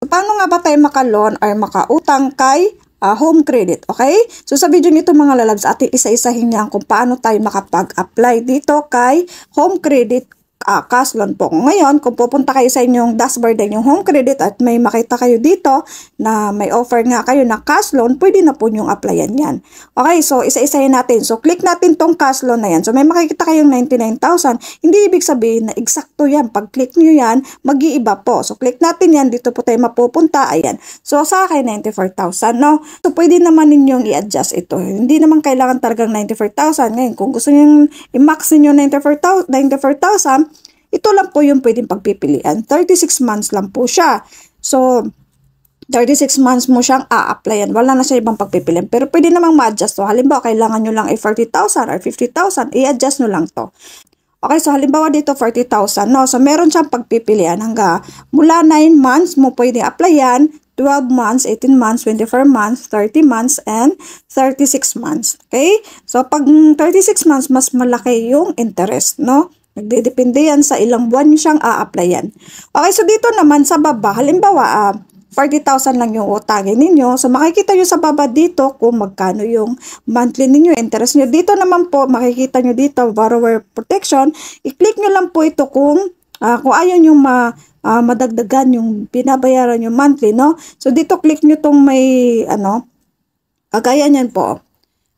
Paano nga ba tayo maka-loan or makautang kay home credit, okay? So sa video nito mga lalabs, ating isa-isahin niyan kung paano tayo makapag-apply dito kay home credit cash loan po. Ngayon, kung pupunta kayo sa inyong dashboard ng yung home credit at may makita kayo dito na may offer nga kayo na cash loan, pwede na po yung applyan yan. Okay, so isa-isahin natin. So click natin tong cash loan na yan. So may makikita kayong 99,000. Hindi ibig sabihin na eksakto yan. Pag click nyo yan, mag-iiba po. So click natin yan. Dito po tayo mapupunta. Ayan. So sa akin, 94,000, no? So pwede naman ninyong i-adjust ito. Hindi naman kailangan talagang 94,000. Ngayon, kung gusto nyo i-max ninyo 94,000, ito lang po yung pwedeng pagpipilian. 36 months lang po siya. So, 36 months mo siyang a-applyan. Wala na siya ibang pagpipilian. Pero pwede namang ma-adjust to. Halimbawa, kailangan nyo lang 40,000 or 50,000. I-adjust nyo lang to. Okay, so halimbawa dito 40,000. No? So, meron siyang pagpipilian. Hanggang mula 9 months mo pwede applyan. 12 months, 18 months, 24 months, 30 months, and 36 months. Okay? So, pag 36 months, mas malaki yung interest, no? Nagdedepende yan sa ilang buwan siyang a-applyan. Okay, so dito naman sa baba, halimbawa, 40,000 lang yung utangin ninyo. So, makikita nyo sa baba dito kung magkano yung monthly ninyo, interest nyo. Dito naman po, makikita nyo dito, borrower protection. I-click nyo lang po ito kung ayaw nyo madagdagan yung binabayaran yung monthly, no? So, dito click nyo tong may, kagaya nyan po.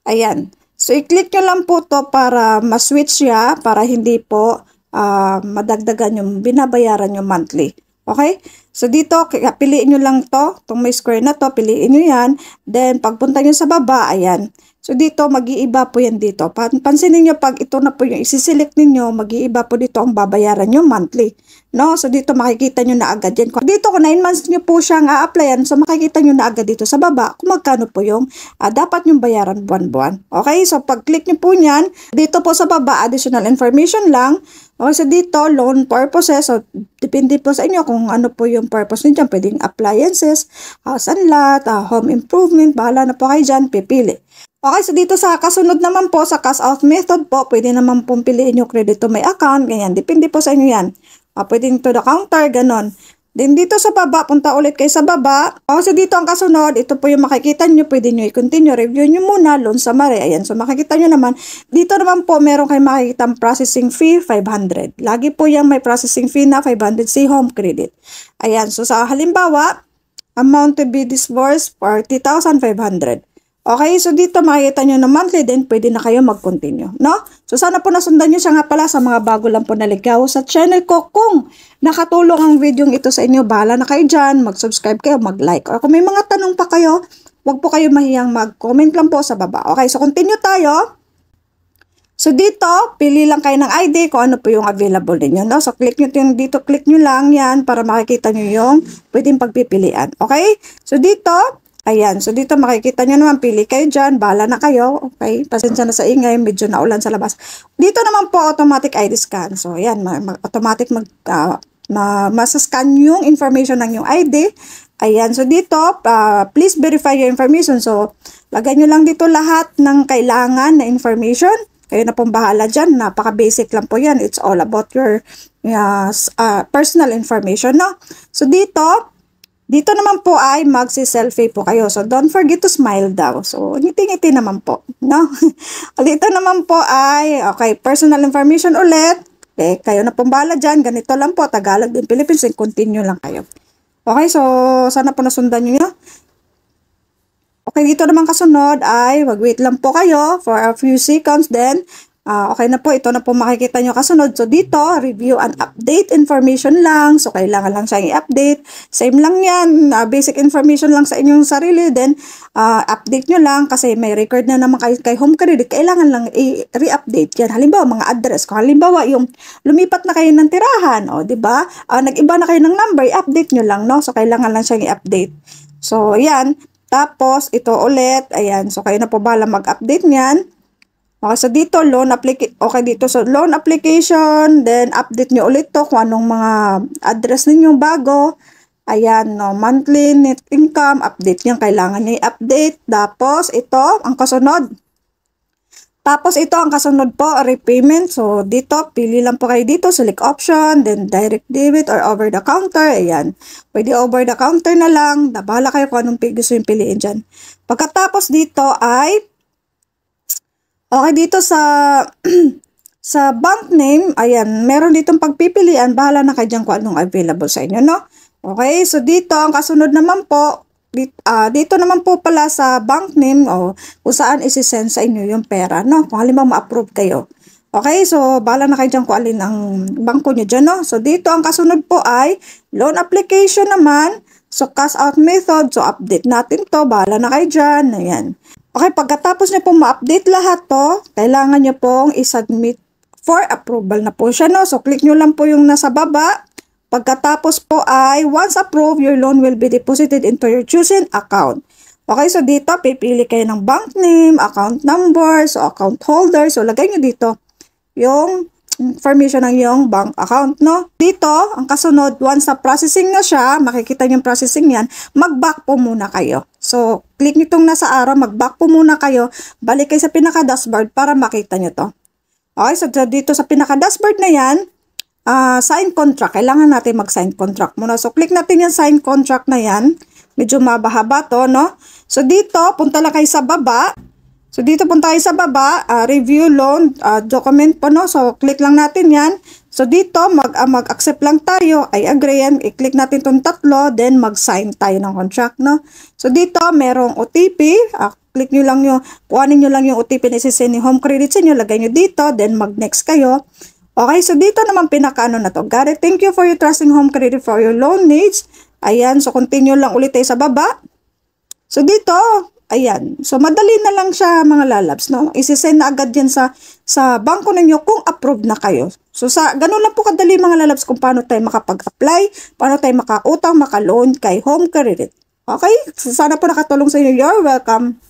Ayan. So, i-click nyo lang po to para ma-switch siya, para hindi po madagdagan yung binabayaran yung monthly. Okay? So, dito, piliin nyo lang to. Itong may square na to, piliin nyo yan. Then, pagpunta nyo sa baba, ayan. So, dito, mag-iiba po yan dito. Pansinin nyo, pag ito na po yung isi-select ninyo, mag-iiba po dito ang babayaran nyo monthly. No? So, dito makikita nyo na agad yan. Dito, kung 9 months nyo po siyang a-applyan, so makikita nyo na agad dito sa baba kung magkano po yung dapat nyong bayaran buwan-buwan. Okay? So, pag-click nyo po nyan, dito po sa baba, additional information lang. Okay, so dito, loan purposes. So, depende po sa inyo kung ano po yung purpose nyo dyan. Pwedeng appliances, house and lot, home improvement. Bahala na po kayo dyan, pipili. Okay, so dito sa kasunod naman po, sa cash out method po, pwede naman pong piliin yung credit to my account. Ganyan, depende po sa inyo yan. Pwedeng to the counter, ganon. Then dito sa baba, punta ulit kayo sa baba. So dito ang kasunod, ito po yung makikita nyo, pwede nyo i-continue, review nyo muna, loan summary. Ayan, so makikita nyo naman, dito naman po meron kayo makikita processing fee, 500. Lagi po yung may processing fee na 500 si home credit. Ayan, so sa halimbawa, amount to be disbursed, 40,500. Okay, so dito makikita nyo na monthly, then pwede na kayo mag-continue, no? So sana po nasundan nyo siya nga pala sa mga bago lang po naligaw sa channel ko. Kung nakatulong ang video ito sa inyo, bahala na kayo dyan, mag-subscribe kayo, mag-like. Or kung may mga tanong pa kayo, wag po kayo mahiyang mag-comment lang po sa baba. Okay, so continue tayo. So dito, pili lang kayo ng ID kung ano po yung available ninyo, no? So click nyo dito, click nyo lang yan para makikita nyo yung pwedeng pagpipilian. Okay, so dito, ayan, so dito makikita nyo naman, pili kayo dyan, bahala na kayo, okay? Pasensya na sa ingay, medyo naulan sa labas. Dito naman po, automatic ID scan. So, ayan, automatic masascan yung information ng yung ID. Ayan, so dito, please verify your information. So, lagay nyo lang dito lahat ng kailangan na information. Kayo na pong bahala dyan, napaka-basic lang po yan. It's all about your personal information, no? So, dito naman po ay magsi-selfie po kayo. So, don't forget to smile daw. So, ngiti-ngiti naman po, no? Dito naman po ay, okay, personal information ulit. Okay, kayo na pong bahala dyan. Ganito lang po, Tagalog din, Philippines, and continue lang kayo. Okay, so, sana po nasundan nyo. Okay, dito naman kasunod ay, wag-wait lang po kayo for a few seconds, then, okay na po, ito na po makikita nyo kasunod. So, dito, review and update information lang. So, kailangan lang siyang i-update. Same lang yan. Basic information lang sa inyong sarili. Then, update nyo lang kasi may record na naman kayo kay home credit. Kailangan lang i-re-update yan. Halimbawa, mga address. Kung halimbawa, yung lumipat na kayo ng tirahan, o, diba? Nag-iba na kayo ng number, i-update nyo lang, no? So, kailangan lang siyang i-update. So, yan. Tapos, ito ulit. Ayan. So, kayo na po bahala mag-update niyan. Okay, so dito, loan application, then update nyo ulit to kung anong mga address ninyo bago. Ayan, no, monthly net income, update nyo, kailangan nyo i-update. Tapos, ito, ang kasunod, Tapos ito ang kasunod po, repayment. So dito, pili lang po kayo dito, select option, then direct debit or over the counter. Ayan. Pwede over the counter na lang. Bahala kayo kung anong gusto yung piliin dyan. Pagkatapos dito ay, okay dito sa sa bank name, ayan, meron ditong pagpipilian. Bahala na kayo dyan kung anong available sa inyo, no? Okay, so dito ang kasunod naman po, dito naman po pala sa bank name kung saan isi-send sa inyo yung pera, no? Kung halimbawa ma-approve kayo. Okay, so bahala na kayo dyan kung alin ang bangko nyo dyan, no? So dito ang kasunod po ay loan application naman. So cash out method, so update natin to. Bahala na kayo dyan. Ayan. Okay, pagkatapos nyo pong ma-update lahat to, kailangan nyo pong i-submit for approval na po siya, no? So click nyo lang po yung nasa baba. Pagkatapos po ay, once approved, your loan will be deposited into your chosen account. Okay, so dito, pipili kayo ng bank name, account number, so account holder. So, lagay nyo dito yung information ng yung bank account, no? Dito, ang kasunod, once na processing na siya, makikita nyo yung processing yan, mag-back po muna kayo. So, click nyo itong nasa arrow, mag-back po muna kayo, balik kayo sa pinaka-dashboard para makita nyo to. Okay, so dito sa pinaka-dashboard na yan, sign contract. Kailangan natin mag-sign contract muna. So, click natin yung sign contract na yan. Medyo mabahaba to, no? So, dito, punta lang kayo sa baba. So, dito punta kayo sa baba. Review loan document po, no? So, click lang natin yan. So, dito, mag-accept lang tayo. I agree yan. I-click natin itong tatlo. Then, mag-sign tayo ng contract, no? So, dito, merong OTP. Click nyo lang yung, kuhanin nyo lang yung OTP na isisend ni Home Credit sa inyo. Lagay nyo dito. Then, mag-next kayo. Okay, so dito naman pinakaano na to. Got it? Thank you for your trusting Home Credit for your loan needs. Ayan, so continue lang ulit tayo sa baba. So dito, ayan. So madali na lang siya mga lalabs, no? Isisend na agad yan sa bangko ninyo kung approved na kayo. So ganun lang po kadali mga lalabs kung paano tayo makapag-apply, paano tayo makautang, maka-loan kay Home Credit. Okay? So, sana po nakatulong sa inyo. You're welcome.